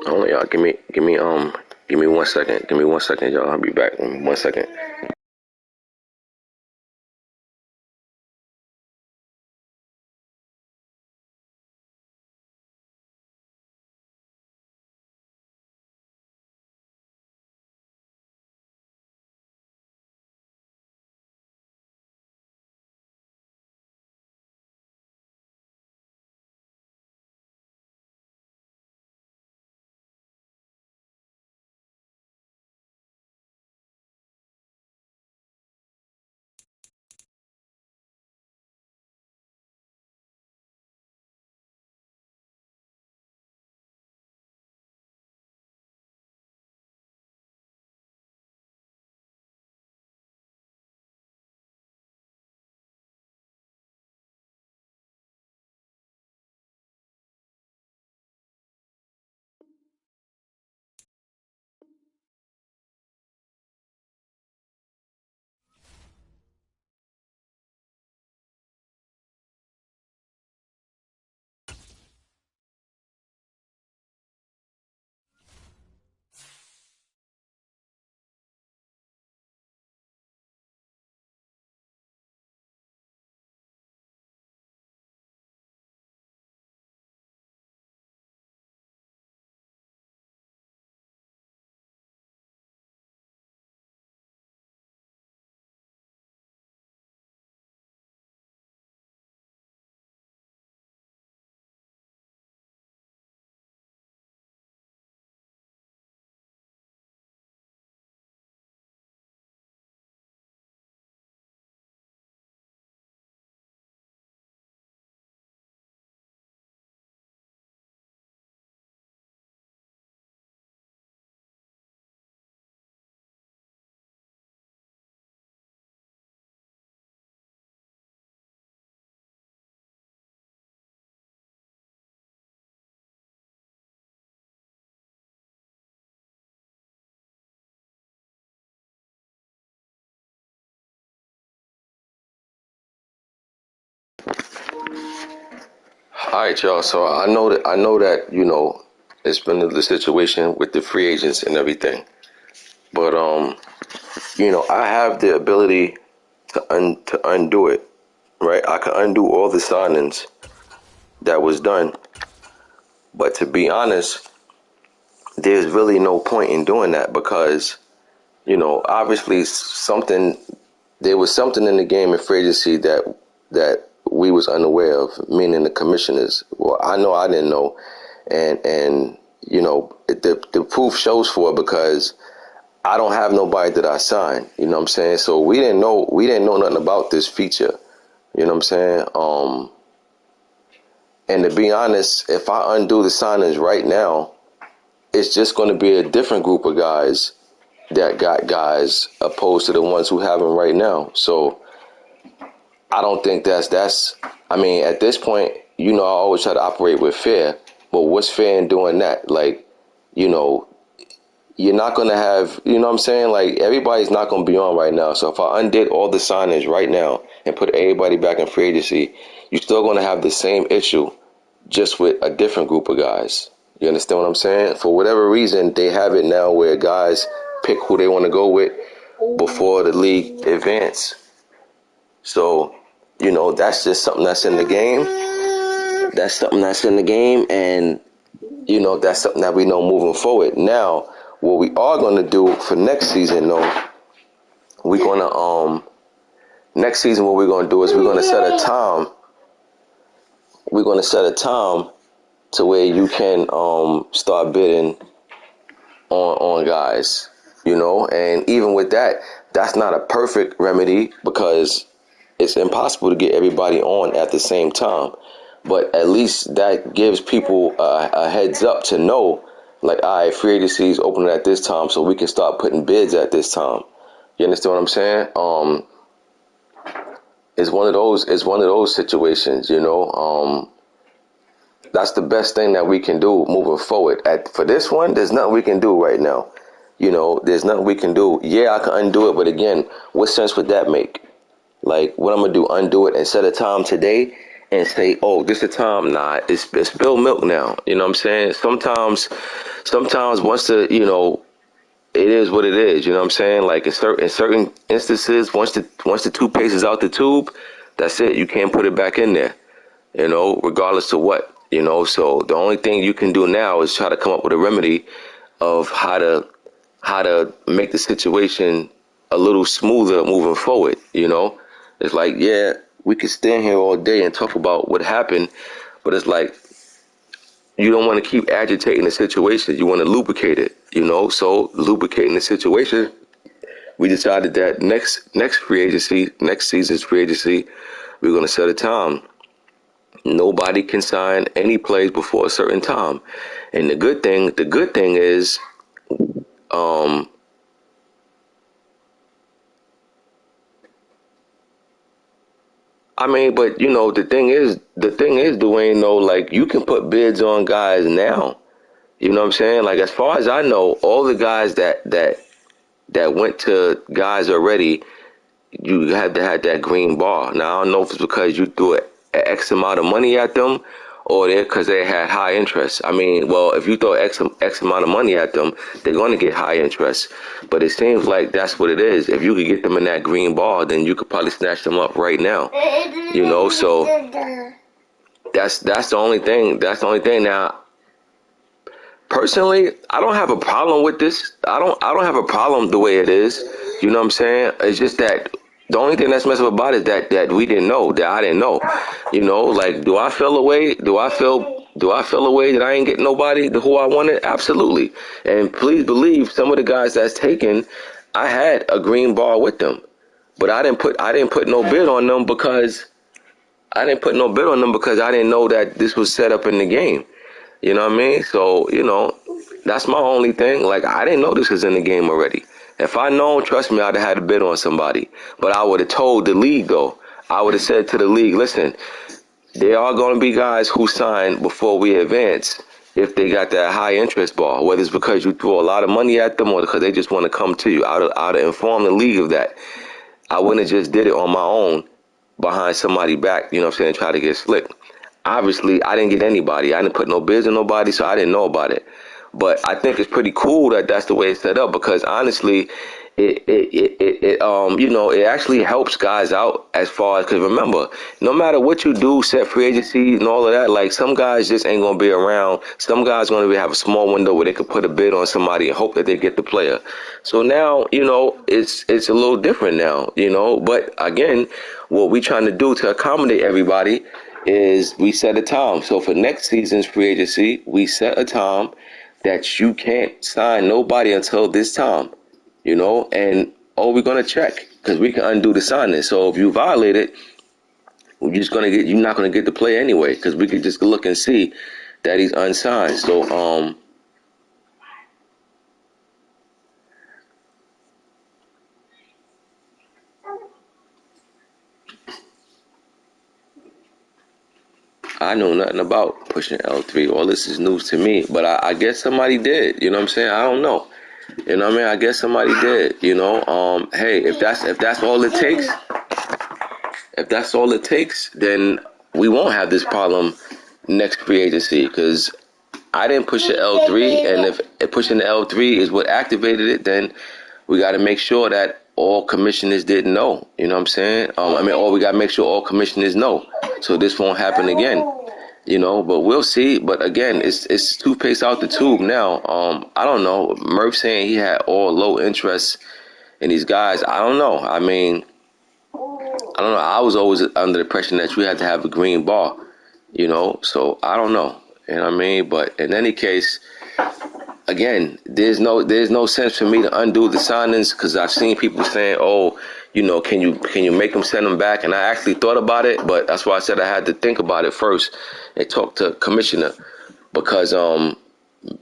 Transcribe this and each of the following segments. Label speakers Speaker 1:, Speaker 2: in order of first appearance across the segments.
Speaker 1: Hold on, y'all. Give me 1 second. Give me 1 second, y'all. I'll be back in 1 second. All right, y'all. So I know that it's been the situation with the free agents and everything, but I have the ability to undo it, right? I can undo all the signings that was done, but to be honest, there's really no point in doing that because obviously something there was something in the game of free agency that we was unaware of, meaning the commissioners. Well, I know I didn't know, and the proof shows for it because I don't have nobody that I signed. You know what I'm saying? So we didn't know nothing about this feature. You know what I'm saying? And to be honest, if I undo the signings right now, it's just going to be a different group of guys that got guys opposed to the ones who have them right now. So I don't think that's. I mean, at this point, I always try to operate with fear. But what's fair in doing that? Like, you know, you're not gonna have. You know what I'm saying? Like, everybody's not gonna be on right now. So if I undid all the signings right now and put everybody back in free agency, you're still gonna have the same issue, just with a different group of guys. You understand what I'm saying? For whatever reason, they have it now where guys pick who they want to go with before the league advance. So, that's just something that's in the game. That's something that's in the game, and that's something that we know moving forward. Now, what we are gonna do for next season, though, we're gonna next season what we're gonna do is we're gonna set a time. We're gonna set a time to where you can start bidding on guys. And even with that, that's not a perfect remedy because it's impossible to get everybody on at the same time. But at least that gives people a heads up to know, like, all right, free agency is opening at this time, so we can start putting bids at this time. You understand what I'm saying? It's one of those. It's one of those situations. That's the best thing that we can do moving forward. For this one, there's nothing we can do right now. There's nothing we can do. Yeah, I can undo it, but again, what sense would that make? Like, what I'm gonna do, undo it and set a time today and say, "Oh, this the time." Nah, it's spilled milk now. You know what I'm saying? Sometimes once the it is what it is. You know what I'm saying? Like in certain instances, once the toothpaste is out the tube, that's it. You can't put it back in there. Regardless of what. So the only thing you can do now is try to come up with a remedy of how to make the situation a little smoother moving forward. It's like, yeah, we could stand here all day and talk about what happened, but it's like you don't want to keep agitating the situation. You want to lubricate it. So lubricating the situation, we decided that next free agency, next season's free agency, we're going to set a time. Nobody can sign any plays before a certain time. And the good thing is, um, I mean, but the thing is, Dwayne, though, like you can put bids on guys now. You know what I'm saying? Like as far as I know, all the guys that went to guys already, you had to have that green bar. Now I don't know if it's because you threw an X amount of money at them, or they because they had high interest. I mean, well, if you throw X amount of money at them, they're going to get high interest. But it seems like that's what it is. If you could get them in that green bar, then you could probably snatch them up right now. So that's the only thing. That's the only thing. Now, personally, I don't have a problem with this. I don't have a problem the way it is. You know what I'm saying? It's just that the only thing that's messed up about it is that we didn't know, that I didn't know. Like do I feel away? Do I feel a way that I ain't getting nobody who I wanted? Absolutely. And please believe some of the guys that's taken, I had a green bar with them. But I didn't put no bid on them because I didn't know that this was set up in the game. You know what I mean? So, that's my only thing. Like, I didn't know this was in the game already. If I known, trust me, I'd have had a bid on somebody. But I would have told the league, though. I would have said to the league, listen, there are going to be guys who sign before we advance if they got that high interest bar, whether it's because you throw a lot of money at them or because they just want to come to you. I'd have informed the league of that. I wouldn't have just did it on my own behind somebody back, you know what I'm saying, try to get slick. Obviously, I didn't get anybody. I didn't put no bids on nobody, so I didn't know about it. But I think it's pretty cool that that's the way it's set up because honestly, it actually helps guys out as far as because remember, no matter what you do, set free agency and all of that, like some guys just ain't gonna be around. Some guys gonna have a small window where they could put a bid on somebody and hope that they get the player. So now, it's a little different now, But again, what we trying to do to accommodate everybody is we set a time. So for next season's free agency, we set a time that you can't sign nobody until this time, and we're gonna check because we can undo the signing. So if you violate it, you're not gonna get the play anyway because we could just look and see that he's unsigned. So I know nothing about pushing L3. All this is news to me, but I guess somebody did. You know what I'm saying? I don't know. You know what I mean? I guess somebody did. Hey, if that's all it takes, then we won't have this problem next free agency because I didn't push the L3, and if pushing the L3 is what activated it, then we got to make sure that all commissioners didn't know. You know what I'm saying? Or we got to make sure all commissioners know, so this won't happen again. But we'll see. But again, it's toothpaste out the tube now. I don't know. Murph saying he had all low interest in these guys. I don't know. I don't know. I was always under the impression that you had to have a green bar. So I don't know. You know what I mean? But in any case, again, there's no sense for me to undo the signings because I've seen people saying, "Oh, can you make them send them back?" And I actually thought about it, but that's why I said I had to think about it first and talk to commissioner because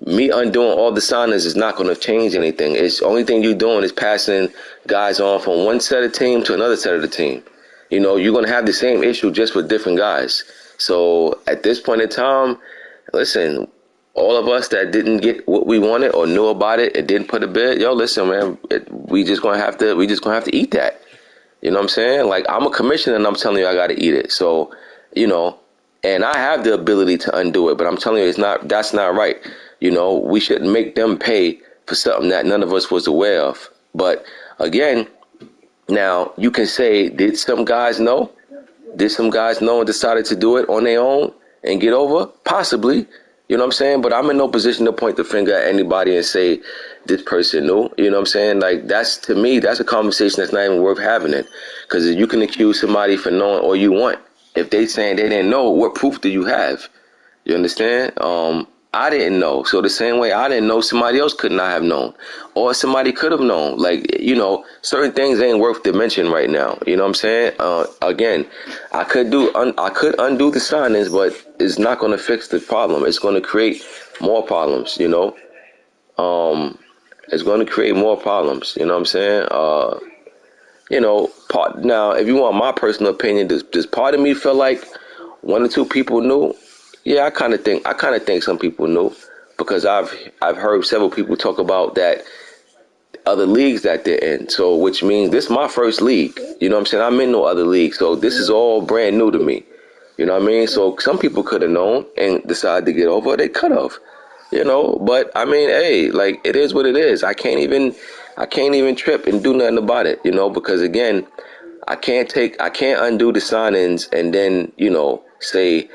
Speaker 1: me undoing all the signings is not going to change anything. It's the only thing you're doing is passing guys on from one set of team to another set of the team. You're going to have the same issue just with different guys. So at this point in time, listen, all of us that didn't get what we wanted or knew about it and didn't put a bid, listen, man, we just gonna have to eat that. You know what I'm saying? Like I'm a commissioner and I'm telling you I got to eat it. So, And I have the ability to undo it, but I'm telling you, that's not right. We shouldn't make them pay for something that none of us was aware of. But again, now you can say, did some guys know? Did some guys know and decided to do it on their own and get over? Possibly. You know what I'm saying? But I'm in no position to point the finger at anybody and say this person knew. You know what I'm saying? Like, to me, that's a conversation that's not even worth having it. Because you can accuse somebody for knowing all you want. If they saying they didn't know, what proof do you have? You understand? I didn't know. So the same way I didn't know, somebody else could not have known. Or somebody could have known. Like, certain things ain't worth the mention right now. You know what I'm saying? Again, I could undo the signings, but it's not going to fix the problem. It's going to create more problems, It's going to create more problems. You know what I'm saying? Now, if you want my personal opinion, does part of me feel like one or two people knew? Yeah, I kind of think some people knew, because I've heard several people talk about that other leagues that they're in. So, which means this is my first league. You know what I'm saying? I'm in no other league, so this is all brand new to me. You know what I mean? So some people could have known and decided to get over. They could have. But I mean, hey, like, it is what it is. I can't even trip and do nothing about it, because again, I can't undo the signings and then, say,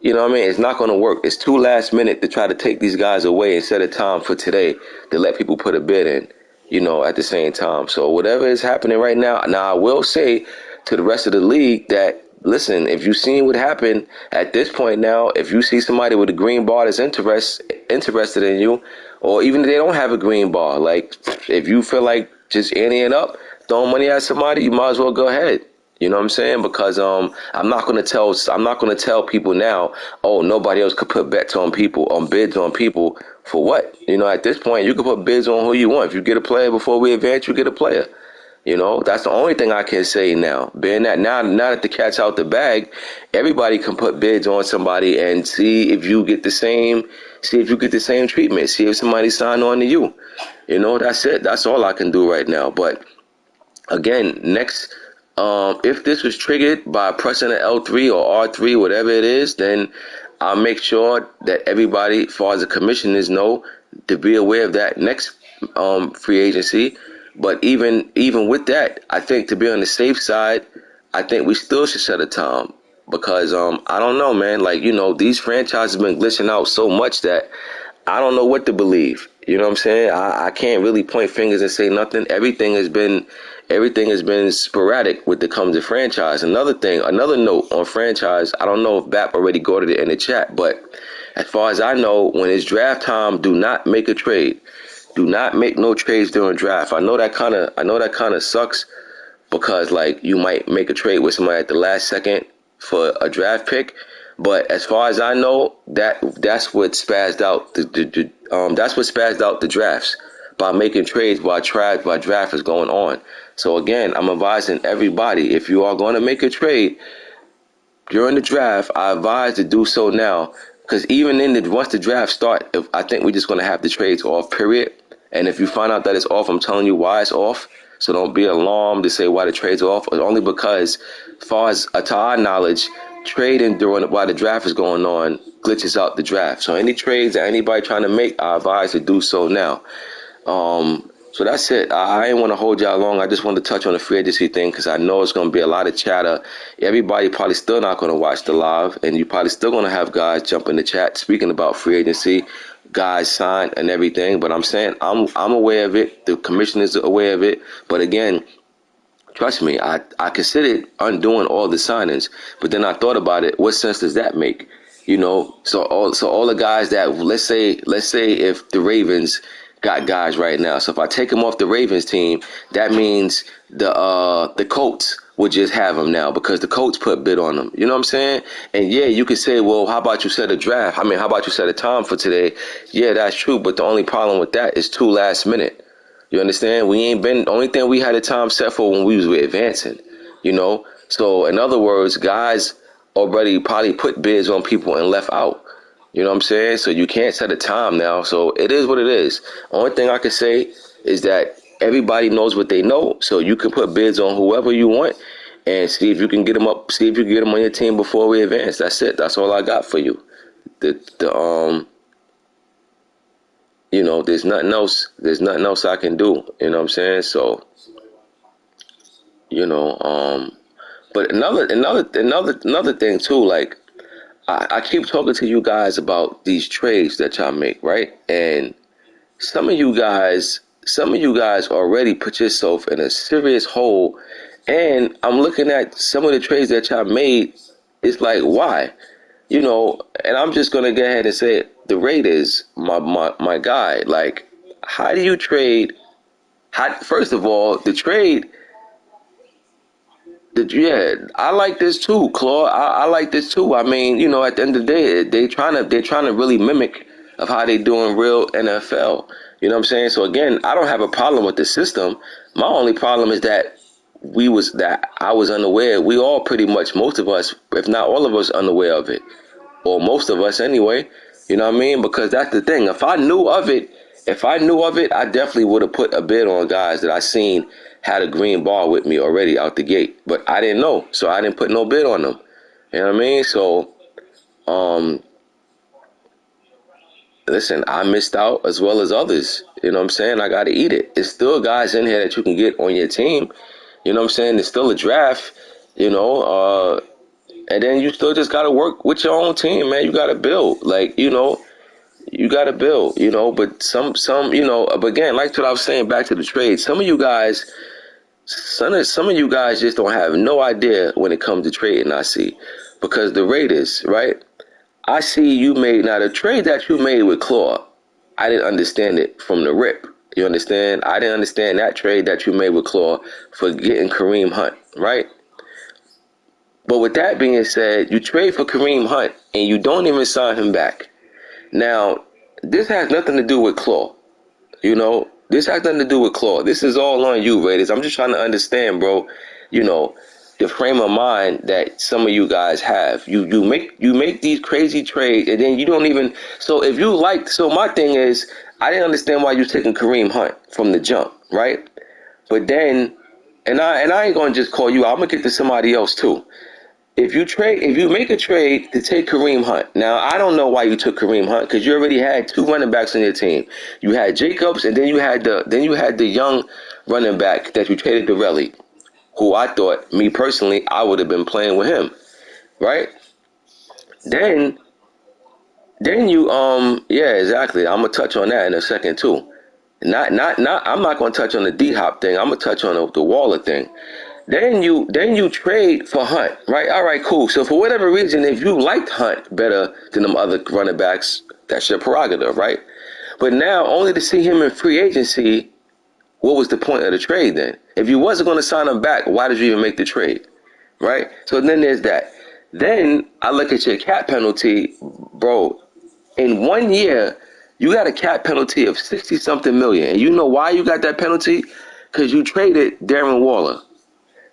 Speaker 1: what I mean? It's not going to work. It's too last minute to try to take these guys away and set a time for today to let people put a bid in, at the same time. So whatever is happening right now I will say to the rest of the league that, listen, if you've seen what happened at this point now, if you see somebody with a green bar that's interested in you, or even if they don't have a green bar, like, if you feel like just anteing up, throwing money at somebody, you might as well go ahead. You know what I'm saying? Because I'm not gonna tell people now, oh, nobody else could put bids on people for what? At this point, you can put bids on who you want. If you get a player before we advance, you get a player. That's the only thing I can say now. Being that now that the cat's out the bag, everybody can put bids on somebody and see if you get the same treatment. See if somebody signed on to you. That's it. That's all I can do right now. But again, next, if this was triggered by pressing an L3 or R3, whatever it is, then I'll make sure that everybody, as far as the commissioners, know to be aware of that next free agency. But even with that, I think to be on the safe side, I think we still should set a time, because I don't know, man. Like, these franchises have been glitching out so much that I don't know what to believe. You know what I'm saying? I can't really point fingers and say nothing. Everything has been sporadic when it comes to franchise. Another note on franchise, I don't know if BAP already got it in the chat, but as far as I know, when it's draft time, do not make a trade. Do not make no trades during draft. I know that kind of sucks, because, like, you might make a trade with somebody at the last second for a draft pick. But as far as I know, that's what spazzed out the drafts, by making trades while draft is going on. So again, I'm advising everybody, if you are going to make a trade during the draft, I advise to do so now, because even once the draft start, I think we're just going to have the trades off, period. And if you find out that it's off, I'm telling you why it's off. So don't be alarmed to say why the trade's off. It's only because, as far as to our knowledge, trading while the draft is going on glitches out the draft. So any trades that anybody trying to make, I advise to do so now. So that's it. I didn't want to hold y'all long. I just wanted to touch on the free agency thing, because I know it's going to be a lot of chatter. Everybody probably still not going to watch the live, and you probably still going to have guys jump in the chat speaking about free agency, guys signed and everything. But I'm saying I'm aware of it. The commissioners are aware of it. But again, trust me, I considered undoing all the signings, but then I thought about it. What sense does that make? So all the guys that, let's say if the Ravens got guys right now, so if I take them off the Ravens team, that means the Colts would just have them now, because the Colts put bid on them. You know what I'm saying? And yeah, you could say, well, how about you set a draft? How about you set a time for today? Yeah, that's true, but the only problem with that is too last minute. You understand? The only thing we had a time set for when we was advancing, So in other words, guys already probably put bids on people and left out. You know what I'm saying? So you can't set a time now. So it is what it is. Only thing I can say is that everybody knows what they know. So you can put bids on whoever you want. and see if you can get him up. See if you can get him on your team before we advance. That's it. That's all I got for you. There's nothing else. There's nothing else I can do. You know what I'm saying? So, but another thing too. Like I keep talking to you guys about these trades that y'all make, right? And some of you guys already put yourself in a serious hole. And I'm looking at some of the trades that y'all made. It's like, why? And I'm just gonna go ahead and say it. The Raiders, my guy. Like, how do you trade? First of all, the trade. I like this too, Claude. I like this too. I mean, at the end of the day, they're trying to really mimic of how they do in real NFL. You know what I'm saying? So again, I don't have a problem with the system. My only problem is that I was unaware. We all pretty much, most of us, if not all of us, unaware of it, or most of us anyway. You know what I mean? Because that's the thing. If I knew of it, I definitely would have put a bid on guys that I seen had a green ball with me already out the gate. But I didn't know, so I didn't put no bid on them. You know what I mean? So, listen, I missed out as well as others. You know what I'm saying? I got to eat it. There's still guys in here that you can get on your team. You know what I'm saying? There's still a draft, and then you still just got to work with your own team, man. You got to build. Like, you got to build, but but again, like what I was saying back to the trade, some of you guys just don't have no idea when it comes to trading, I see. Because the Raiders, right? I see you made, now the trade that you made with Claw, I didn't understand it from the rip. You understand? I didn't understand that trade that you made with Claw for getting Kareem Hunt, right? But with that being said, you trade for Kareem Hunt and you don't even sign him back. Now, this has nothing to do with Claw. This has nothing to do with Claw. This is all on you, Raiders. I'm just trying to understand, bro, the frame of mind that some of you guys have. You make these crazy trades and then you don't even, so my thing is, I didn't understand why you're taking Kareem Hunt from the jump, right? But then, and I ain't gonna just call you out, I'm gonna get to somebody else too. If you make a trade to take Kareem Hunt, now I don't know why you took Kareem Hunt because you already had two running backs on your team. You had Jacobs, and then you had the young running back that you traded to Relly, who I thought, me personally, I would have been playing with him, right? Then you yeah, exactly. I'm gonna touch on that in a second too. Not I'm not gonna touch on the D Hop thing. I'm gonna touch on the Waller thing. Then you trade for Hunt, right? All right, cool. So for whatever reason, if you liked Hunt better than them other running backs, that's your prerogative, right? But now, only to see him in free agency, what was the point of the trade then? If you wasn't going to sign him back, why did you even make the trade, right? So then there's that. Then I look at your cap penalty, bro. In 1 year, you got a cap penalty of 60-something million. And you know why you got that penalty? Because you traded Darren Waller.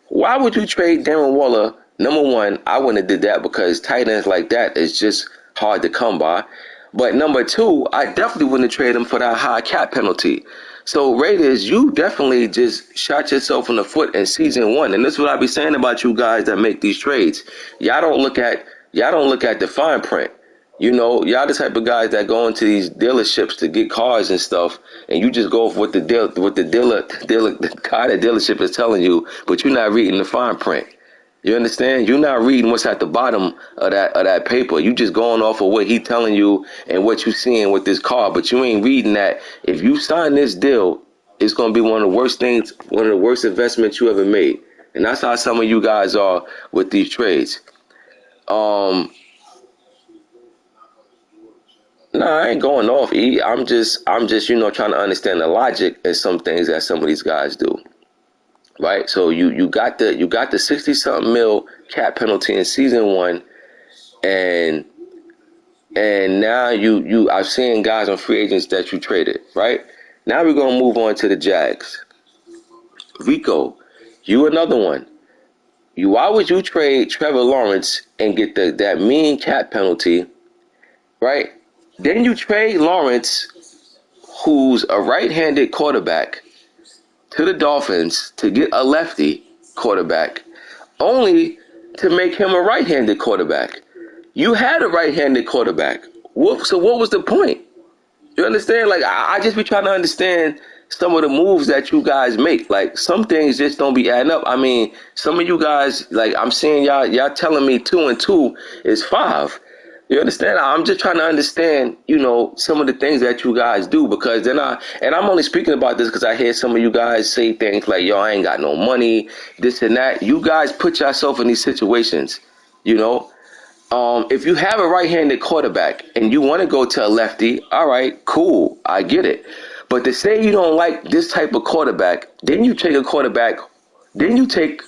Speaker 1: Why would you trade Darren Waller? Number one, I wouldn't have did that because tight ends like that is just hard to come by. But number two, I definitely wouldn't have traded him for that high cap penalty. So Raiders, you definitely just shot yourself in the foot in season one. And this is what I be saying about you guys that make these trades. Y'all don't look at the fine print. Y'all the type of guys that go into these dealerships to get cars and stuff, and you just go for what the guy at the dealership is telling you, but you're not reading the fine print. You understand? You're not reading what's at the bottom of that paper. You just going off of what he telling you and what you seeing with this car, but you ain't reading that if you sign this deal, it's gonna be one of the worst things, one of the worst investments you ever made. And that's how some of you guys are with these trades. No, I ain't going off, E. I'm just, trying to understand the logic in some things that some of these guys do. Right? So you got the 60-something mil cap penalty in season one, and now I've seen guys on free agents that you traded, right? Now we're gonna move on to the Jags. Rico, you another one. Why would you trade Trevor Lawrence and get that mean cap penalty, right? Then you trade Lawrence, who's a right-handed quarterback, to the Dolphins to get a lefty quarterback, only to make him a right-handed quarterback. You had a right-handed quarterback. So what was the point? You understand? Like, I just be trying to understand some of the moves that you guys make. Like, some things just don't be adding up. I mean, some of you guys, like, I'm seeing y'all telling me 2 and 2 is 5. You understand? I'm just trying to understand, some of the things that you guys do, because and I'm only speaking about this because I hear some of you guys say things like, yo, I ain't got no money, this and that. You guys put yourself in these situations, you know? If you have a right-handed quarterback and you want to go to a lefty, all right, cool, I get it. But to say you don't like this type of quarterback, then you take a quarterback, then you take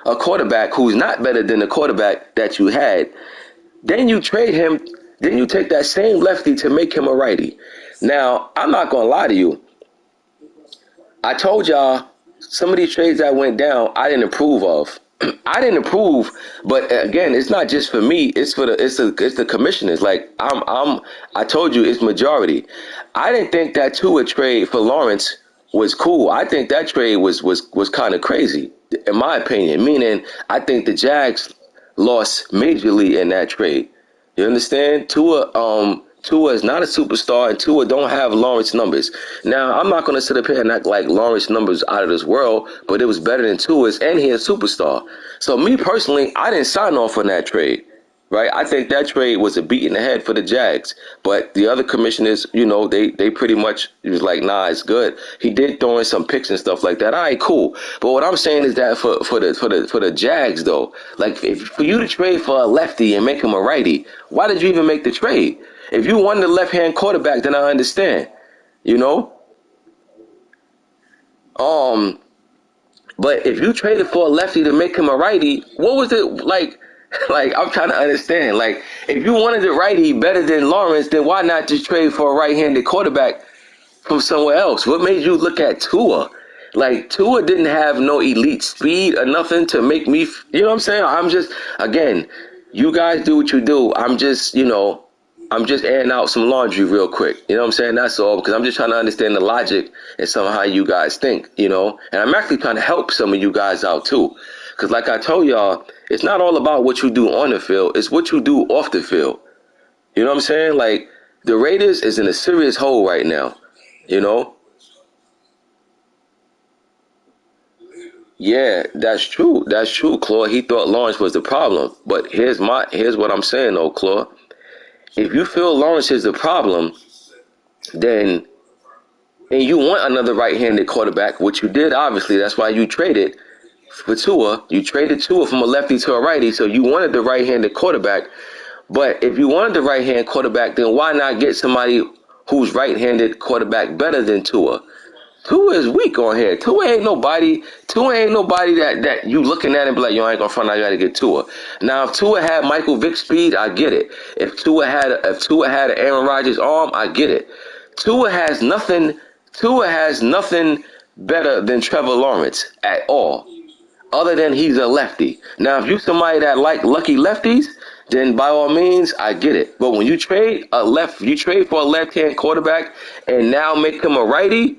Speaker 1: a quarterback who's not better than the quarterback that you had. Then you trade him. Then you take that same lefty to make him a righty. Now, I'm not gonna lie to you. I told y'all some of these trades that went down, I didn't approve of. I didn't approve, but again, it's not just for me. It's for the commissioners. Like I told you, it's majority. I didn't think that Tua trade for Lawrence was cool. I think that trade was kind of crazy, in my opinion. Meaning, I think the Jags lost majorly in that trade. You understand? Tua is not a superstar, and Tua don't have Lawrence numbers. Now, I'm not going to sit up here and act like Lawrence numbers out of this world, but it was better than Tua's, and he's a superstar. So me personally, I didn't sign off on that trade, right? I think that trade was a beat in the head for the Jags. But the other commissioners, they pretty much, it was like, nah, it's good. He did throw in some picks and stuff like that. All right, cool. But what I'm saying is that for the Jags though, like for you to trade for a lefty and make him a righty, why did you even make the trade? If you wanted a left-hand quarterback, then I understand, you know. But if you traded for a lefty to make him a righty, what was it like? Like, I'm trying to understand. Like, if you wanted a righty better than Lawrence, then why not just trade for a right-handed quarterback from somewhere else? What made you look at Tua? Like, Tua didn't have no elite speed or nothing to make me, you know what I'm saying? I'm just, again, you guys do what you do. I'm just airing out some laundry real quick. You know what I'm saying? That's all, because I'm just trying to understand the logic and some of how you guys think, And I'm actually trying to help some of you guys out too. Because like I told y'all, it's not all about what you do on the field. It's what you do off the field. You know what I'm saying? Like, the Raiders is in a serious hole right now, you know? Yeah, that's true. That's true, Claude. He thought Lawrence was the problem. But here's what I'm saying though, Claude. If you feel Lawrence is the problem, then and you want another right-handed quarterback, which you did, obviously. That's why you traded for Tua. You traded Tua from a lefty to a righty, so you wanted the right-handed quarterback. But if you wanted the right-hand quarterback, then why not get somebody who's right-handed quarterback better than Tua? Tua is weak on here. Tua ain't nobody. Tua ain't nobody that you looking at and be like, yo, I ain't gonna front. I gotta get Tua. Now, if Tua had Michael Vick speed, I get it. If Tua had an Aaron Rodgers arm, I get it. Tua has nothing. Tua has nothing better than Trevor Lawrence at all, other than he's a lefty. Now, if you somebody that like lucky lefties, then by all means, I get it. But when you trade for a left-hand quarterback and now make him a righty,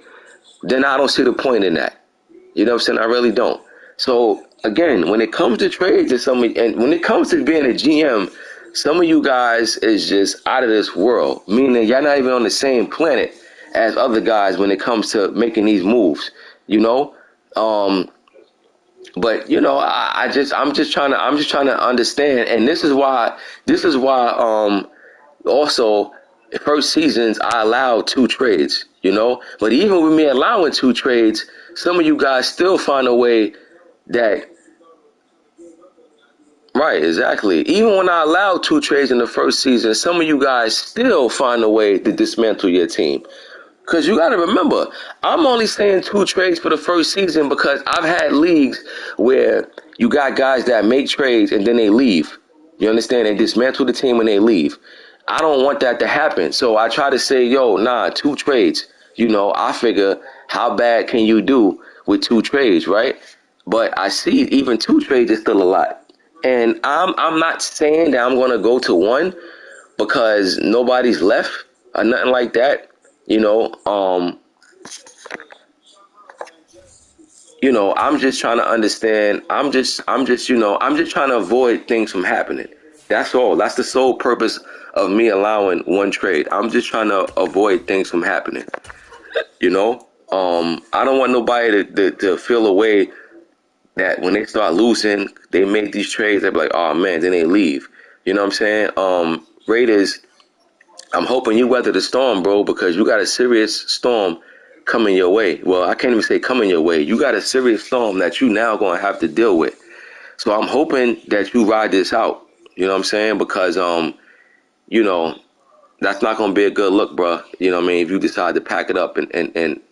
Speaker 1: then I don't see the point in that. You know what I'm saying? I really don't. So again, when it comes to trades and when it comes to being a GM, some of you guys is just out of this world. Meaning y'all not even on the same planet as other guys when it comes to making these moves. You know? But I'm just trying to understand, and this is why also first seasons I allowed 2 trades, But even with me allowing 2 trades, some of you guys still find a way that right, exactly. Even when I allowed 2 trades in the first season, some of you guys still find a way to dismantle your team. Because you got to remember, I'm only saying 2 trades for the first season because I've had leagues where you got guys that make trades and then they leave. You understand? They dismantle the team when they leave. I don't want that to happen. So I try to say, yo, nah, 2 trades. I figure how bad can you do with 2 trades, right? But I see even 2 trades is still a lot. And I'm not saying that I'm going to go to 1 because nobody's left or nothing like that. You know, I'm just trying to understand. I'm just trying to avoid things from happening. That's all. That's the sole purpose of me allowing one trade. I'm just trying to avoid things from happening. You know, I don't want nobody to feel a way that when they start losing, they make these trades. They be like, oh man, then they leave. You know what I'm saying? Raiders, I'm hoping you weather the storm, bro, because you got a serious storm coming your way. Well, I can't even say coming your way. You got a serious storm that you now going to have to deal with. So I'm hoping that you ride this out. You know what I'm saying? Because you know, that's not going to be a good look, bro. You know what I mean? If you decide to pack it up and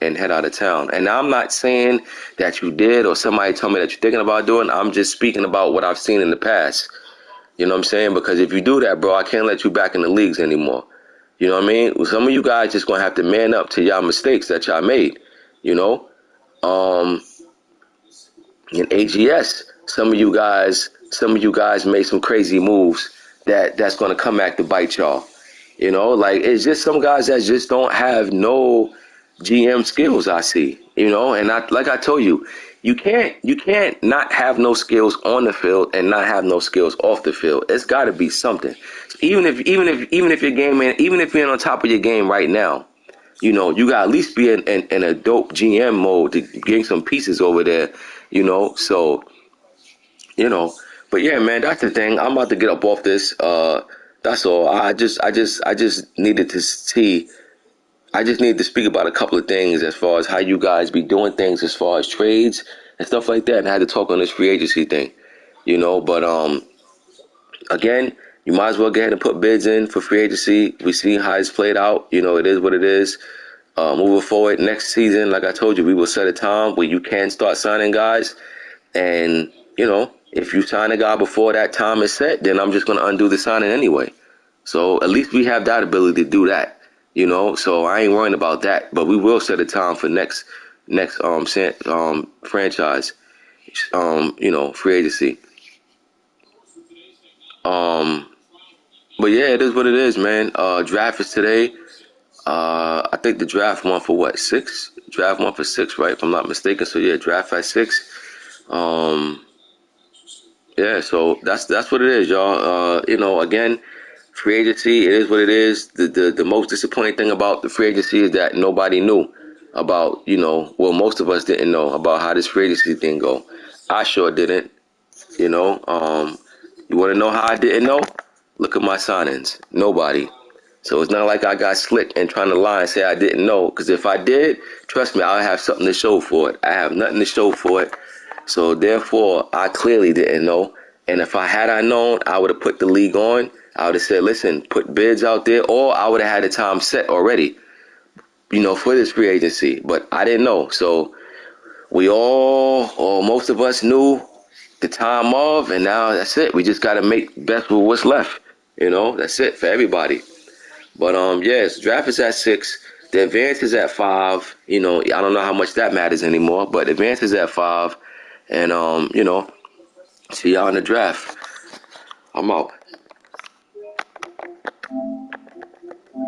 Speaker 1: head out of town. And I'm not saying that you did or somebody told me that you're thinking about doing. I'm just speaking about what I've seen in the past. You know what I'm saying? Because if you do that, bro, I can't let you back in the leagues anymore. You know what I mean? Well, some of you guys just going to have to man up to y'all mistakes that y'all made. You know? In AGS, some of you guys made some crazy moves that's going to come back to bite y'all. Like it's just some guys that just don't have no GM skills. I see, and like I told you, you can't not have no skills on the field and not have no skills off the field. It's got to be something. Even if your game, man, even if you're on top of your game right now, you got to at least be in a dope GM mode to gain some pieces over there. So you know. But yeah, man, that's the thing. I'm about to get up off this. That's all. I just needed to see. I just needed to speak about a couple of things as far as how you guys be doing things as far as trades and stuff like that. And I had to talk on this free agency thing, But again, you might as well go ahead and put bids in for free agency. We see how it's played out. It is what it is. Moving forward, next season, like I told you, we will set a time where you can start signing guys. And, if you sign a guy before that time is set, then I'm just going to undo the signing anyway. So at least we have that ability to do that, So I ain't worrying about that. But we will set a time for next franchise, free agency. Um, but yeah, it is what it is, man. Draft is today. I think the draft won for what, 6? Draft won for 6, right? If I'm not mistaken. So yeah, draft at 6. Um, Yeah, so that's what it is, y'all. Again, free agency, it is what it is. The most disappointing thing about the free agency is that nobody knew about, well, most of us didn't know about how this free agency thing go. I sure didn't, you know. You want to know how I didn't know? Look at my signings. Nobody. So it's not like I got slick and trying to lie and say I didn't know. Because if I did, trust me, I'll have something to show for it. I have nothing to show for it. So therefore, I clearly didn't know. And if I known, I would have put the league on. I would have said, listen, put bids out there, or I would have had the time set already, for this free agency. But I didn't know. So we all, or most of us, knew the time of, and now that's it. We just got to make best with what's left. That's it for everybody. But yes, draft is at 6. The advance is at 5. I don't know how much that matters anymore, but advance is at 5. And see y'all in the draft. I'm out.